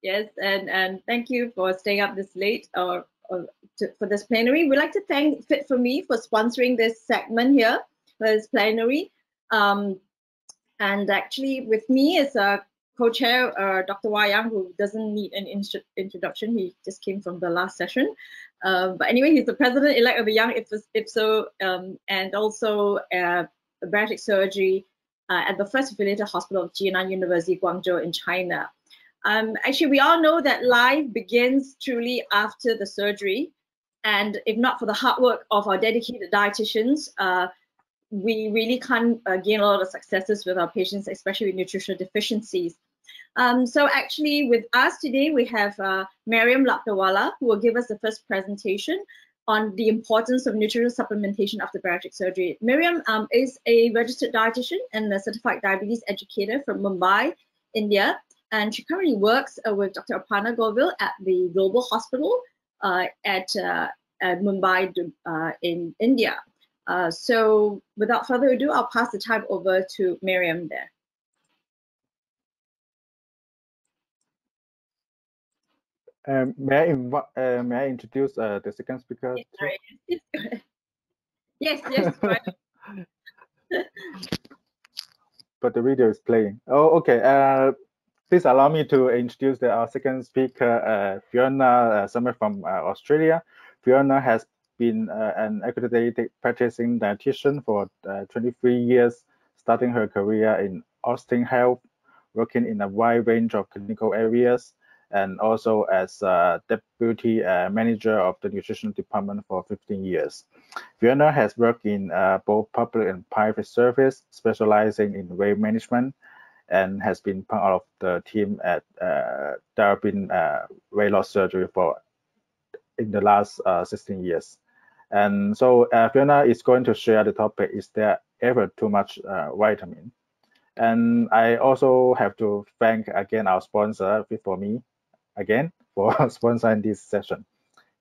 Yes, and thank you for staying up this late for this plenary. We'd like to thank Fit4Me for sponsoring this segment here, this plenary. And actually, with me is a co-chair, Dr. Wayang, who doesn't need an introduction. He just came from the last session. But anyway, he's the president-elect of the Young IFSO, and also bariatric surgery at the first affiliated hospital of Jinan University, Guangzhou in China. Actually, we all know that life begins truly after the surgery. And if not for the hard work of our dedicated dietitians, we really can't gain a lot of successes with our patients, especially with nutritional deficiencies. So actually with us today, we have Mariam Lakdawala, who will give us the first presentation on the importance of nutritional supplementation after bariatric surgery. Mariam is a registered dietitian and a certified diabetes educator from Mumbai, India. And she currently works with Dr. Aparna Govil at the Global Hospital at Mumbai in India. So without further ado, I'll pass the time over to Mariam there. May I introduce the second speaker? Yes. But the video is playing. Oh, okay. Please allow me to introduce our second speaker, Fiona Summer from Australia. Fiona has been an accredited practicing dietitian for 23 years, starting her career in Austin Health, working in a wide range of clinical areas, and also as deputy manager of the nutrition department for 15 years. Fiona has worked in both public and private service, specializing in weight management, and has been part of the team at Darabin weight loss surgery in the last 16 years. And so Fiona is going to share the topic, is there ever too much vitamin? And I also have to thank again our sponsor, Fit4Me, again, for sponsoring this session.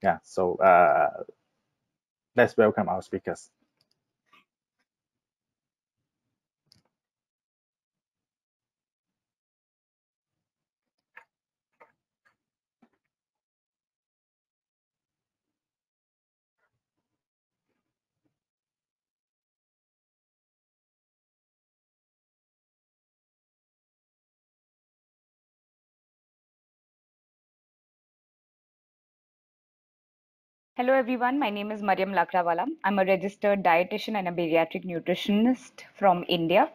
Yeah, so let's welcome our speakers. Hello everyone, my name is Mariam Lakdawala. I'm a registered dietitian and a bariatric nutritionist from India.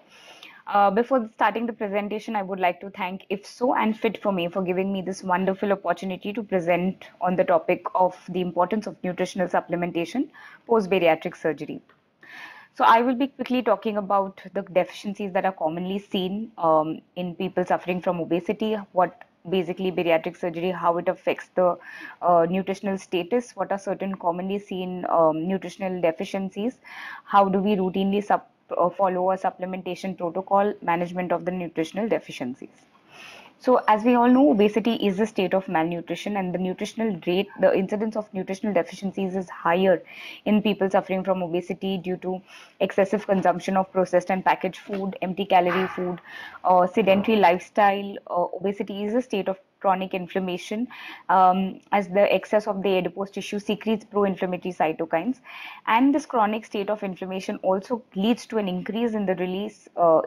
Before starting the presentation, I would like to thank IFSO and Fit4Me for giving me this wonderful opportunity to present on the topic of the importance of nutritional supplementation post-bariatric surgery. So I will be quickly talking about the deficiencies that are commonly seen in people suffering from obesity, what basically bariatric surgery, how it affects the nutritional status, what are certain commonly seen nutritional deficiencies, how do we routinely follow a supplementation protocol, management of the nutritional deficiencies. So as we all know, obesity is a state of malnutrition, and the nutritional rate, the incidence of nutritional deficiencies is higher in people suffering from obesity due to excessive consumption of processed and packaged food, empty calorie food, sedentary lifestyle. Obesity is a state of chronic inflammation as the excess of the adipose tissue secretes pro-inflammatory cytokines, and this chronic state of inflammation also leads to an increase in the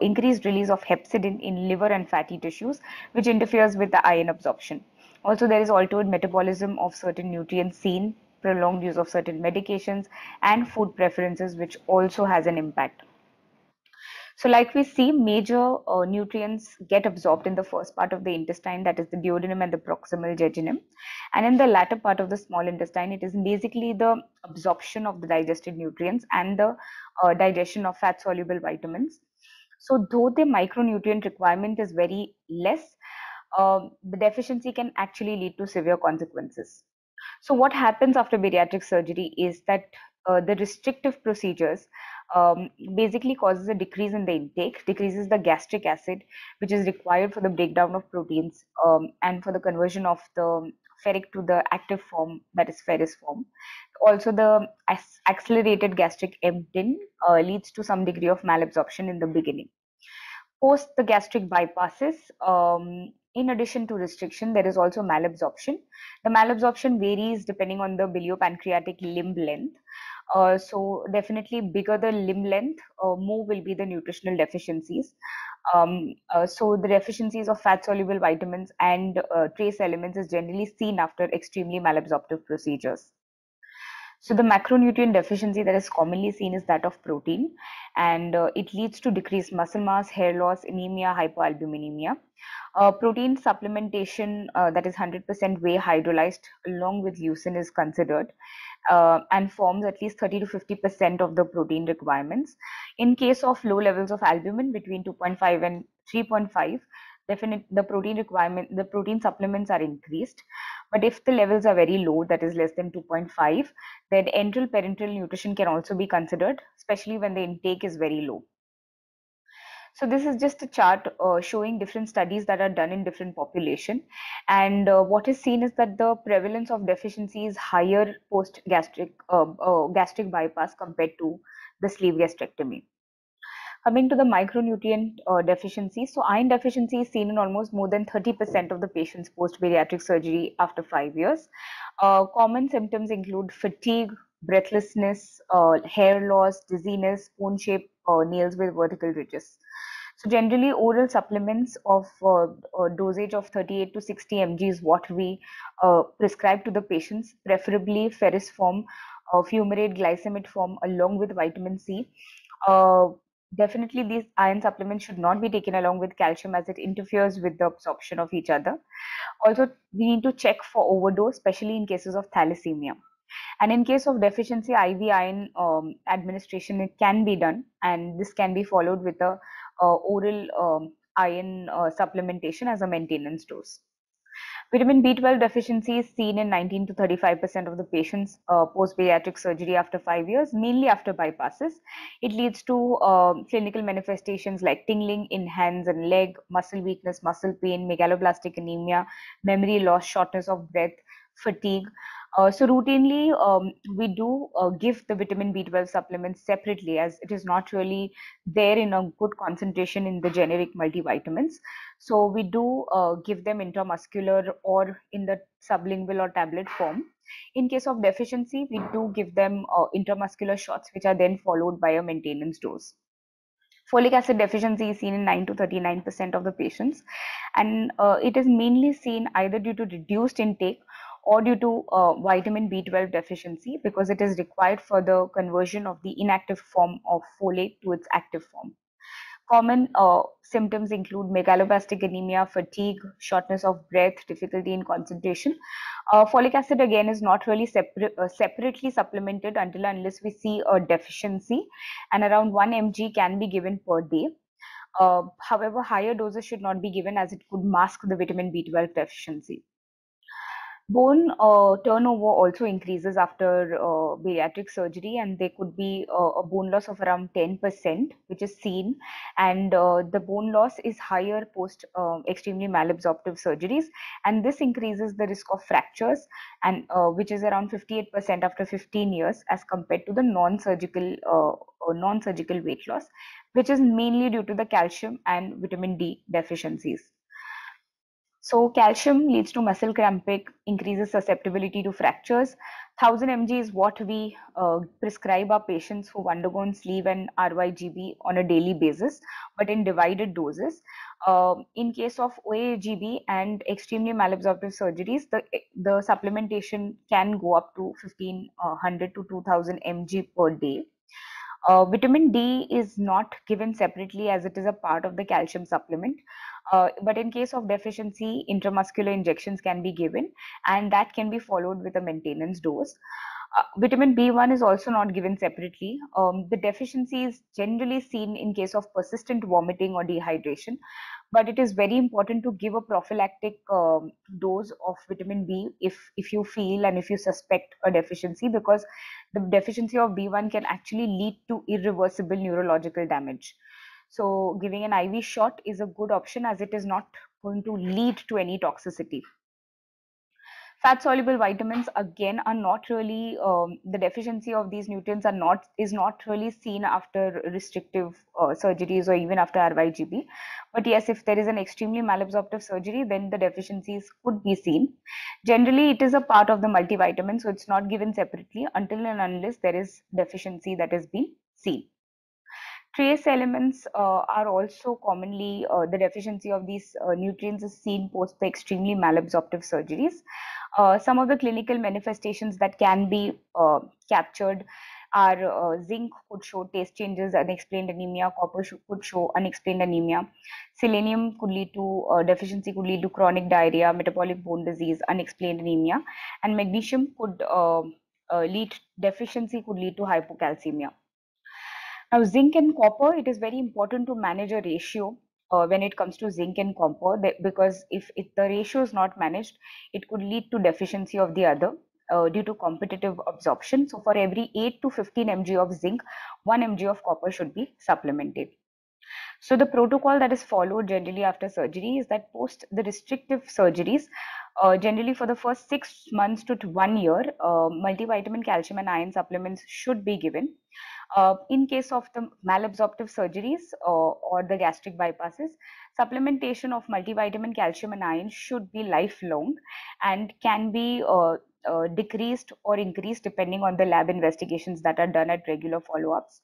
increased release of hepcidin in liver and fatty tissues, which interferes with the iron absorption. Also, there is altered metabolism of certain nutrients seen, prolonged use of certain medications, and food preferences, which also has an impact. So like we see, major nutrients get absorbed in the first part of the intestine, that is the duodenum and the proximal jejunum. And in the latter part of the small intestine, it is basically the absorption of the digested nutrients and the digestion of fat-soluble vitamins. So though the micronutrient requirement is very less, the deficiency can actually lead to severe consequences. So what happens after bariatric surgery is that the restrictive procedures basically causes a decrease in the intake, decreases the gastric acid, which is required for the breakdown of proteins and for the conversion of the ferric to the active form, that is ferrous form. Also, the accelerated gastric emptying leads to some degree of malabsorption in the beginning. Post the gastric bypasses, In addition to restriction, there is also malabsorption. The malabsorption varies depending on the biliopancreatic limb length. So definitely bigger the limb length, more will be the nutritional deficiencies. So the deficiencies of fat soluble vitamins and trace elements is generally seen after extremely malabsorptive procedures. So the macronutrient deficiency that is commonly seen is that of protein, and it leads to decreased muscle mass, hair loss, anemia, hypoalbuminemia. Protein supplementation that is 100% whey hydrolyzed along with leucine is considered, and forms at least 30 to 50% of the protein requirements. In case of low levels of albumin between 2.5 and 3.5, the protein requirement, the protein supplements are increased. But if the levels are very low, that is less than 2.5, then enteral parenteral nutrition can also be considered, especially when the intake is very low. So this is just a chart showing different studies that are done in different population, and what is seen is that the prevalence of deficiency is higher post gastric gastric bypass compared to the sleeve gastrectomy. Coming to the micronutrient deficiency, so iron deficiency is seen in almost more than 30% of the patients post bariatric surgery after 5 years. Common symptoms include fatigue, breathlessness, hair loss, dizziness, spoon-shaped nails with vertical ridges. So generally, oral supplements of dosage of 38 to 60 mg is what we prescribe to the patients, preferably ferrous form, fumarate glycemate form, along with vitamin C. Definitely, these iron supplements should not be taken along with calcium as it interferes with the absorption of each other. Also, we need to check for overdose, especially in cases of thalassemia. And in case of deficiency, IV iron administration, it can be done, and this can be followed with a oral iron supplementation as a maintenance dose. Vitamin B12 deficiency is seen in 19 to 35% of the patients post-bariatric surgery after 5 years, mainly after bypasses. It leads to clinical manifestations like tingling in hands and leg, muscle weakness, muscle pain, megaloblastic anemia, memory loss, shortness of breath, fatigue. So routinely, we do give the vitamin B12 supplements separately, as it is not really there in a good concentration in the generic multivitamins. So we do give them intramuscular or in the sublingual or tablet form. In case of deficiency, we do give them intramuscular shots, which are then followed by a maintenance dose. Folic acid deficiency is seen in 9 to 39% of the patients, and it is mainly seen either due to reduced intake or due to vitamin B12 deficiency, because it is required for the conversion of the inactive form of folate to its active form. Common symptoms include megaloblastic anemia, fatigue, shortness of breath, difficulty in concentration. Folic acid again is not really separately supplemented until unless we see a deficiency, and around 1 mg can be given per day. However, higher doses should not be given as it could mask the vitamin B12 deficiency. Bone turnover also increases after bariatric surgery, and there could be a bone loss of around 10%, which is seen, and the bone loss is higher post extremely malabsorptive surgeries, and this increases the risk of fractures, and which is around 58% after 15 years as compared to the non-surgical weight loss, which is mainly due to the calcium and vitamin D deficiencies. So calcium leads to muscle cramping, increases susceptibility to fractures. 1000 mg is what we prescribe our patients who've undergone sleeve and RYGB on a daily basis, but in divided doses. In case of OAGB and extremely malabsorptive surgeries, the supplementation can go up to 1500 to 2000 mg per day. Vitamin D is not given separately as it is a part of the calcium supplement. But in case of deficiency, intramuscular injections can be given, and that can be followed with a maintenance dose. Vitamin B1 is also not given separately. The deficiency is generally seen in case of persistent vomiting or dehydration, but it is very important to give a prophylactic dose of vitamin B if you feel and if you suspect a deficiency, because the deficiency of B1 can actually lead to irreversible neurological damage. So giving an IV shot is a good option as it is not going to lead to any toxicity. Fat-soluble vitamins again are not really the deficiency of these nutrients is not really seen after restrictive surgeries or even after RYGB. But yes, if there is an extremely malabsorptive surgery, then the deficiencies could be seen. Generally, it is a part of the multivitamin, so it's not given separately until and unless there is deficiency that is being seen. Trace elements are also commonly the deficiency of these nutrients is seen post the extremely malabsorptive surgeries. Some of the clinical manifestations that can be captured are zinc could show taste changes, unexplained anemia, copper could show unexplained anemia, selenium could lead to deficiency, could lead to chronic diarrhea, metabolic bone disease, unexplained anemia, and magnesium could lead deficiency could lead to hypocalcemia. Now, zinc and copper, it is very important to manage a ratio when it comes to zinc and copper, because if the ratio is not managed, it could lead to deficiency of the other due to competitive absorption. So for every 8 to 15 mg of zinc, 1 mg of copper should be supplemented. So the protocol that is followed generally after surgery is that post the restrictive surgeries, generally for the first 6 months to 1 year, multivitamin, calcium and iron supplements should be given. In case of the malabsorptive surgeries or the gastric bypasses, supplementation of multivitamin, calcium and iron should be lifelong and can be decreased or increased depending on the lab investigations that are done at regular follow-ups.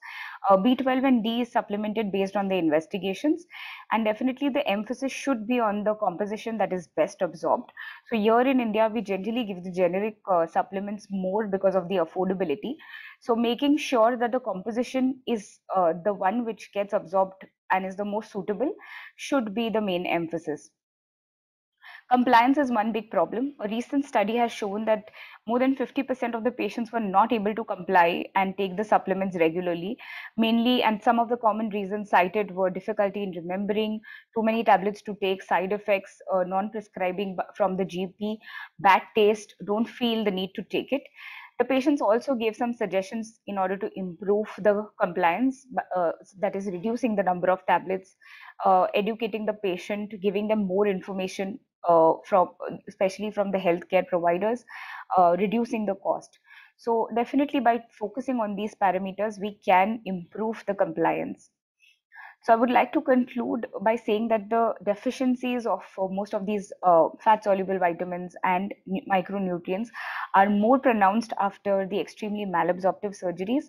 B12 and D is supplemented based on the investigations, and definitely the emphasis should be on the composition that is best absorbed. So here in India, we generally give the generic supplements more because of the affordability. So making sure that the composition is the one which gets absorbed and is the most suitable should be the main emphasis. Compliance is one big problem. A recent study has shown that more than 50% of the patients were not able to comply and take the supplements regularly. Mainly, and some of the common reasons cited were difficulty in remembering, too many tablets to take, side effects, non-prescribing from the GP, bad taste, don't feel the need to take it. The patients also gave some suggestions in order to improve the compliance, that is reducing the number of tablets, educating the patient, giving them more information especially from the healthcare providers, reducing the cost. So definitely by focusing on these parameters, we can improve the compliance. So I would like to conclude by saying that the deficiencies of most of these fat-soluble vitamins and micronutrients are more pronounced after the extremely malabsorptive surgeries,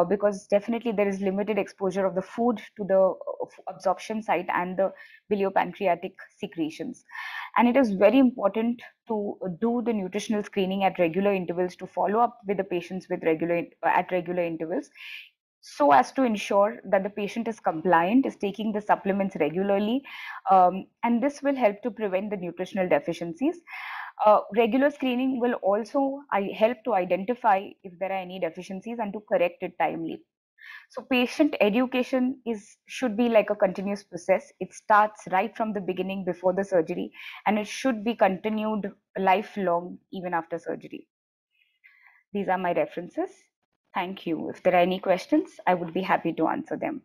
because definitely there is limited exposure of the food to the absorption site and the biliopancreatic secretions. And it is very important to do the nutritional screening at regular intervals, to follow up with the patients with at regular intervals, so as to ensure that the patient is compliant, is taking the supplements regularly, and this will help to prevent the nutritional deficiencies. Regular screening will also help to identify if there are any deficiencies and to correct it timely. So patient education should be like a continuous process. It starts right from the beginning before the surgery, and it should be continued lifelong even after surgery. These are my references. Thank you. If there are any questions, I would be happy to answer them.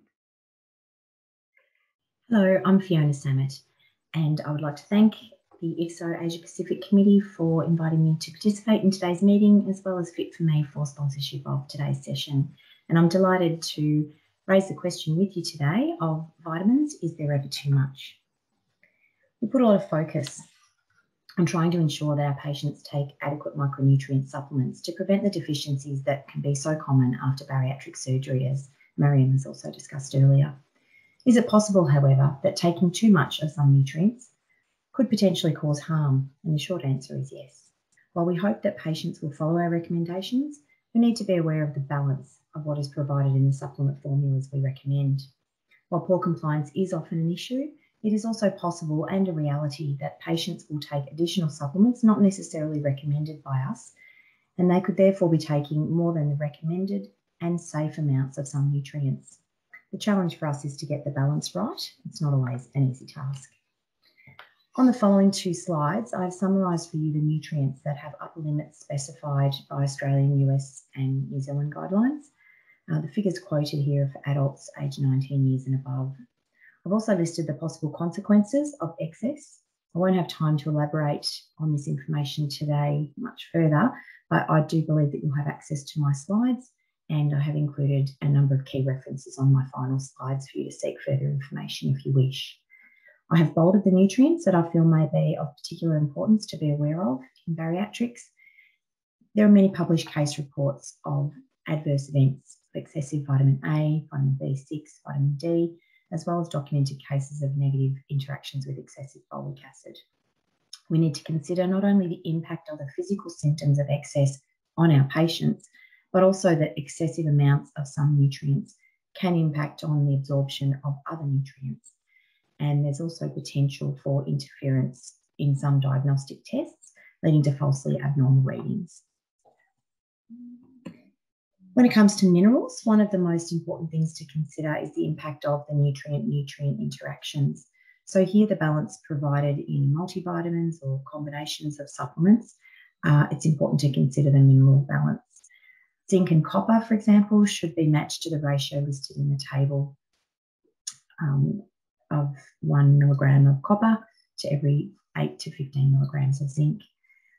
Hello, I'm Fiona Samet, and I would like to thank the IFSO Asia Pacific Committee for inviting me to participate in today's meeting, as well as Fit for Me for sponsorship of today's session. And I'm delighted to raise the question with you today of vitamins, is there ever too much? We put a lot of focus on trying to ensure that our patients take adequate micronutrient supplements to prevent the deficiencies that can be so common after bariatric surgery, as Mariam has also discussed earlier. Is it possible, however, that taking too much of some nutrients could potentially cause harm? And the short answer is yes. While we hope that patients will follow our recommendations, we need to be aware of the balance of what is provided in the supplement formulas we recommend. While poor compliance is often an issue, it is also possible and a reality that patients will take additional supplements not necessarily recommended by us, and they could therefore be taking more than the recommended and safe amounts of some nutrients. The challenge for us is to get the balance right. It's not always an easy task. On the following two slides, I've summarised for you the nutrients that have upper limits specified by Australian, US and New Zealand guidelines. The figures quoted here are for adults aged 19 years and above. I've also listed the possible consequences of excess I won't have time to elaborate on this information today much further, but I do believe that you'll have access to my slides, and I have included a number of key references on my final slides for you to seek further information if you wish. I have bolded the nutrients that I feel may be of particular importance to be aware of in bariatrics. There are many published case reports of adverse events of excessive vitamin A, vitamin B6, vitamin D, as well as documented cases of negative interactions with excessive folic acid. We need to consider not only the impact of the physical symptoms of excess on our patients, but also that excessive amounts of some nutrients can impact on the absorption of other nutrients. And there's also potential for interference in some diagnostic tests, leading to falsely abnormal readings. When it comes to minerals, one of the most important things to consider is the impact of the nutrient-nutrient interactions. So here the balance provided in multivitamins or combinations of supplements, it's important to consider the mineral balance. Zinc and copper, for example, should be matched to the ratio listed in the table of 1 milligram of copper to every 8 to 15 milligrams of zinc.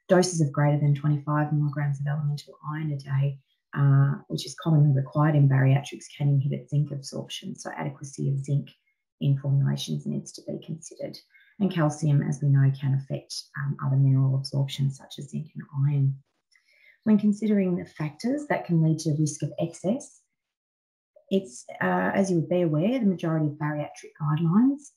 Doses of greater than 25 milligrams of elemental iron a day, which is commonly required in bariatrics, can inhibit zinc absorption. So adequacy of zinc in formulations needs to be considered. And calcium, as we know, can affect other mineral absorption such as zinc and iron. When considering the factors that can lead to risk of excess, it's, as you would be aware, the majority of bariatric guidelines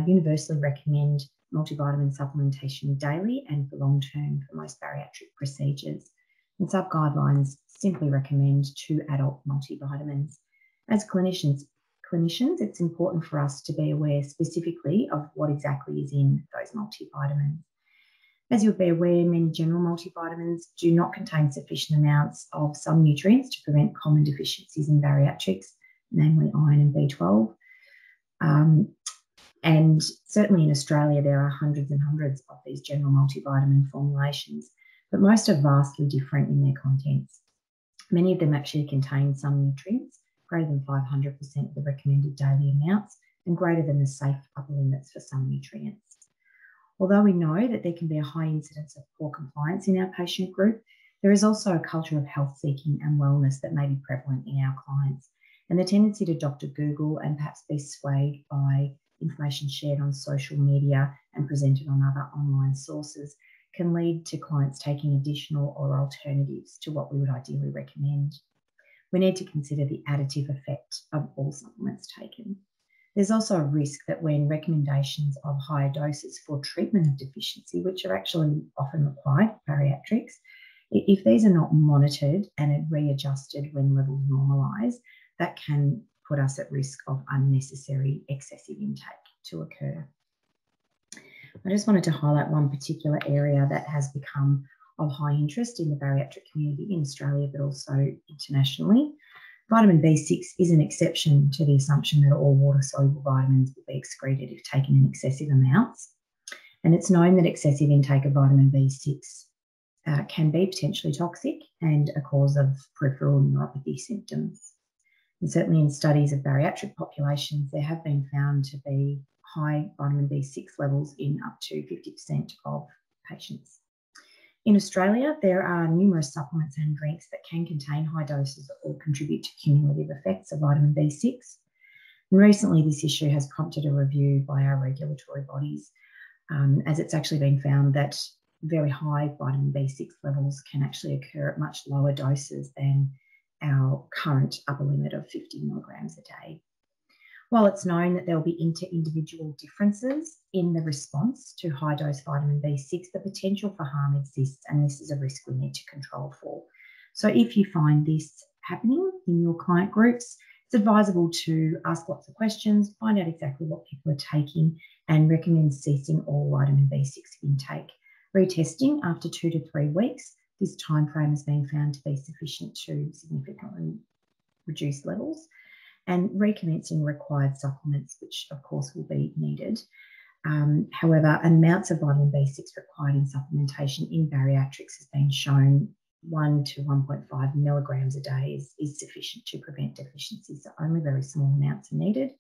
universally recommend multivitamin supplementation daily and for long term for most bariatric procedures. And sub-guidelines simply recommend 2 adult multivitamins. As clinicians, it's important for us to be aware specifically of what exactly is in those multivitamins. As you'll be aware, many general multivitamins do not contain sufficient amounts of some nutrients to prevent common deficiencies in bariatrics, namely iron and B12. And certainly in Australia, there are hundreds and hundreds of these general multivitamin formulations, but most are vastly different in their contents. Many of them actually contain some nutrients, greater than 500% of the recommended daily amounts, and greater than the safe upper limits for some nutrients. Although we know that there can be a high incidence of poor compliance in our patient group, there is also a culture of health seeking and wellness that may be prevalent in our clients. And the tendency to Dr. Google and perhaps be swayed by information shared on social media and presented on other online sources can lead to clients taking additional or alternatives to what we would ideally recommend. We need to consider the additive effect of all supplements taken. There's also a risk that when recommendations of higher doses for treatment of deficiency, which are actually often required for bariatrics, if these are not monitored and readjusted when levels normalise, that can put us at risk of unnecessary excessive intake to occur. I just wanted to highlight one particular area that has become of high interest in the bariatric community in Australia, but also internationally. Vitamin B6 is an exception to the assumption that all water-soluble vitamins will be excreted if taken in excessive amounts. And it's known that excessive intake of vitamin B6 can be potentially toxic and a cause of peripheral neuropathy symptoms. And certainly in studies of bariatric populations, there have been found to be high vitamin B6 levels in up to 50% of patients. In Australia, there are numerous supplements and drinks that can contain high doses or contribute to cumulative effects of vitamin B6. And recently, this issue has prompted a review by our regulatory bodies, as it's actually been found that very high vitamin B6 levels can actually occur at much lower doses than our current upper limit of 50 milligrams a day. While it's known that there will be inter-individual differences in the response to high-dose vitamin B6, the potential for harm exists, and this is a risk we need to control for. So if you find this happening in your client groups, it's advisable to ask lots of questions, find out exactly what people are taking, and recommend ceasing all vitamin B6 intake. Retesting after 2 to 3 weeks, this time frame has been found to be sufficient to significantly reduce levels. And recommencing required supplements, which of course will be needed. However, amounts of vitamin B6 required in supplementation in bariatrics has been shown 1 to 1.5 milligrams a day is sufficient to prevent deficiencies. So only very small amounts are needed.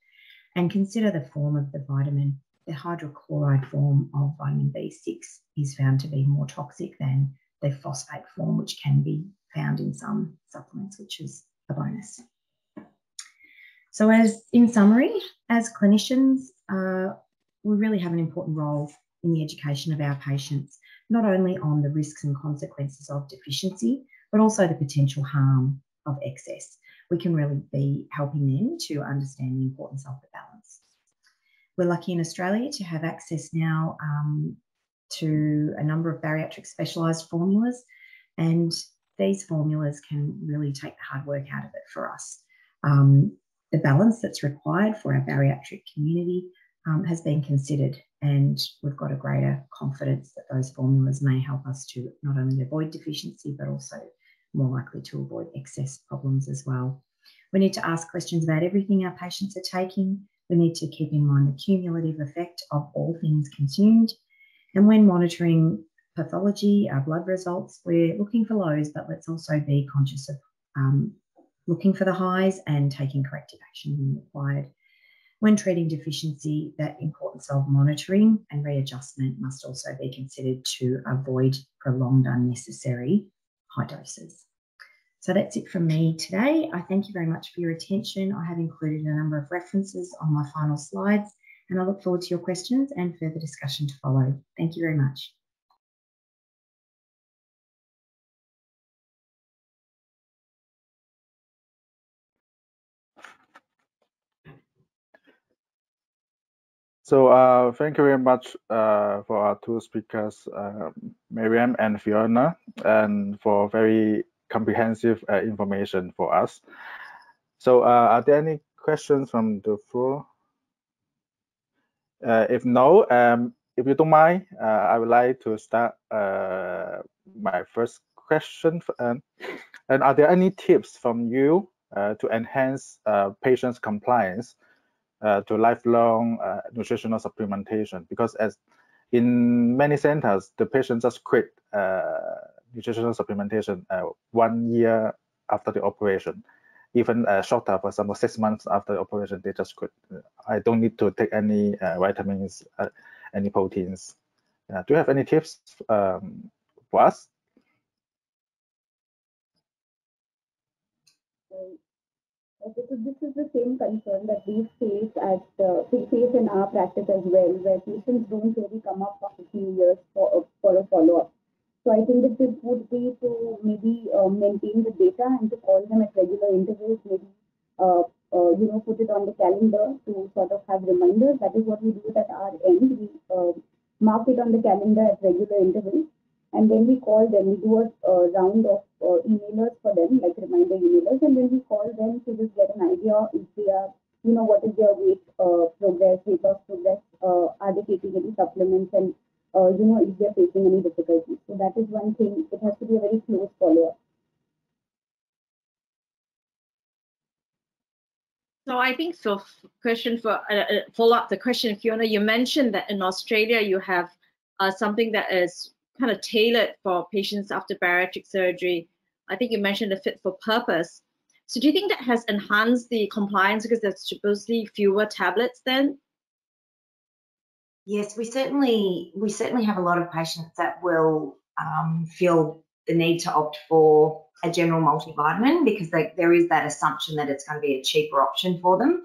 And consider the form of the vitamin. The hydrochloride form of vitamin B6 is found to be more toxic than the phosphate form, which can be found in some supplements, which is a bonus. So in summary, as clinicians, we really have an important role in the education of our patients, not only on the risks and consequences of deficiency, but also the potential harm of excess. We can really be helping them to understand the importance of the balance. We're lucky in Australia to have access now to a number of bariatric specialised formulas, and these formulas can really take the hard work out of it for us. The balance that's required for our bariatric community has been considered, and we've got a greater confidence that those formulas may help us to not only avoid deficiency, but also more likely to avoid excess problems as well. We need to ask questions about everything our patients are taking. We need to keep in mind the cumulative effect of all things consumed. And when monitoring pathology, our blood results, we're looking for lows, but let's also be conscious of looking for the highs and taking corrective action when required. When treating deficiency, that importance of monitoring and readjustment must also be considered to avoid prolonged unnecessary high doses. So that's it from me today. I thank you very much for your attention. I have included a number of references on my final slides, and I look forward to your questions and further discussion to follow. Thank you very much. So thank you very much for our two speakers, Miriam and Fiona, and for very comprehensive information for us. So are there any questions from the floor? If no, if you don't mind, I would like to start my first question. And are there any tips from you to enhance patients' compliance to lifelong nutritional supplementation? Because as in many centers, the patients just quit nutritional supplementation 1 year after the operation, even shorter, for example, 6 months after the operation, they just quit. I don't need to take any vitamins, any proteins. Do you have any tips for us? This is the same concern that we face in our practice as well, where patients don't really come up after a few years for a follow-up. So I think the tip would be to maybe maintain the data and to call them at regular intervals, maybe put it on the calendar to sort of have reminders. That is what we do at our end. We mark it on the calendar at regular intervals. And when we call them, we do a round of emailers for them, like reminder emailers, and then we call them to just get an idea if they are, what is their weight progress, weight loss progress, are they taking any supplements, and, if they're facing any difficulties. So that is one thing. It has to be a very close follow-up. So I think so. Question for follow up the question, Fiona. You mentioned that in Australia you have something that is kind of tailored for patients after bariatric surgery. I think you mentioned a fit for purpose. So do you think that has enhanced the compliance because there's supposedly fewer tablets then? Yes, we certainly have a lot of patients that will feel the need to opt for a general multivitamin because there is that assumption that it's going to be a cheaper option for them.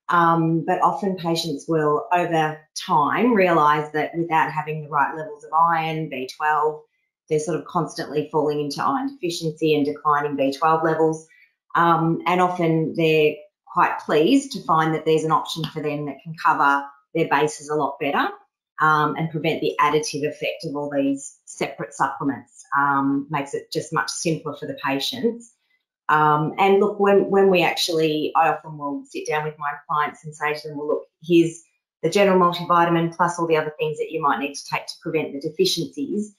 But often patients will, over time, realise that without having the right levels of iron, B12, they're sort of constantly falling into iron deficiency and declining B12 levels. And often they're quite pleased to find that there's an option for them that can cover their bases a lot better and prevent the additive effect of all these separate supplements. Makes it just much simpler for the patients. And look, when we actually, I often will sit down with my clients and say to them, well, look, here's the general multivitamin plus all the other things that you might need to take to prevent the deficiencies.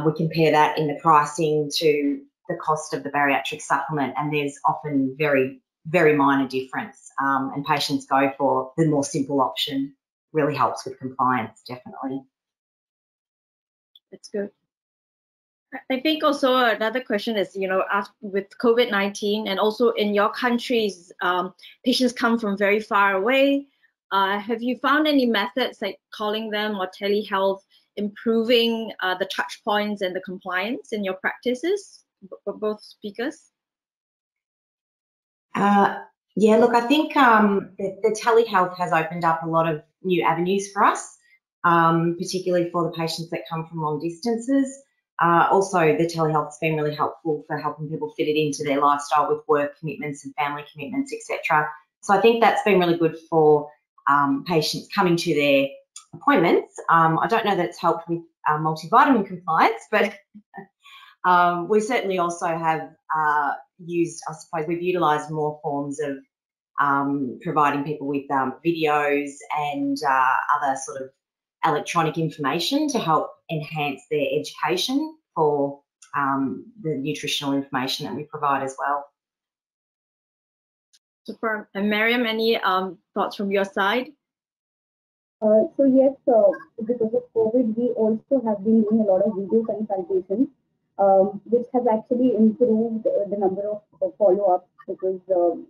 We compare that in the pricing to the cost of the bariatric supplement, and there's often very, very minor difference. And patients go for the more simple option. Really helps with compliance, definitely. That's good. I think also another question is, after, with COVID-19 and also in your countries, patients come from very far away. Have you found any methods like calling them or telehealth improving the touch points and the compliance in your practices for both speakers? Yeah, look, I think the telehealth has opened up a lot of new avenues for us, particularly for the patients that come from long distances. Also, the telehealth has been really helpful for helping people fit it into their lifestyle with work commitments and family commitments, etc. So I think that's been really good for patients coming to their appointments. I don't know that it's helped with multivitamin compliance, but we certainly also have used, I suppose, we've utilised more forms of providing people with videos and other sort of electronic information to help enhance their education for the nutritional information that we provide as well. Super. And Miriam, any thoughts from your side? So yes, because of COVID, we also have been doing a lot of video consultations, which has actually improved the number of follow-ups, because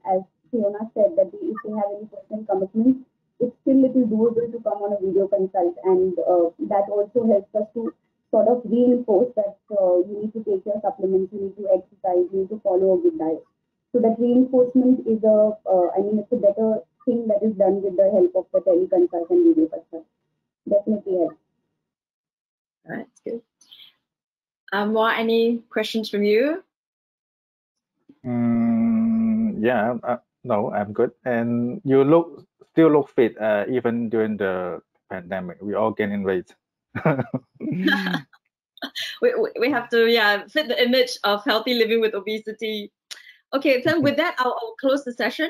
as Fiona said, that if we have any personal commitments, it's still little doable to come on a video consult, and that also helps us to sort of reinforce that you need to take your supplements, you need to exercise, you need to follow a good diet. So that reinforcement is it's a better thing that is done with the help of the teleconsult and video consult. Definitely helps. All right, that's good. Moa, any questions from you? Yeah, no, I'm good. And you still look fit even during the pandemic. We all gaining weight. we have to fit the image of healthy living with obesity. Okay, so with that, I'll close the session.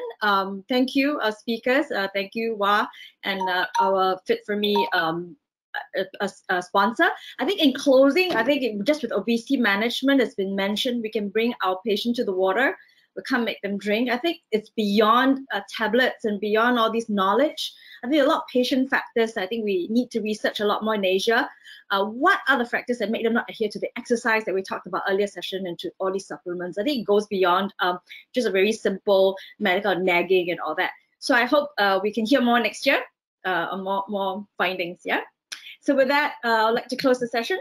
Thank you, speakers. Thank you, Wah, and our Fit for Me sponsor. I think in closing, just with obesity management, it's been mentioned, we can bring our patient to the water. We can't make them drink. I think it's beyond tablets and beyond all this knowledge. I think a lot of patient factors. I think we need to research a lot more in Asia. What are the factors that make them not adhere to the exercise that we talked about earlier session and to all these supplements? I think it goes beyond just a very simple medical nagging and all that. So I hope we can hear more next year on more findings. Yeah. So with that, I'd like to close the session.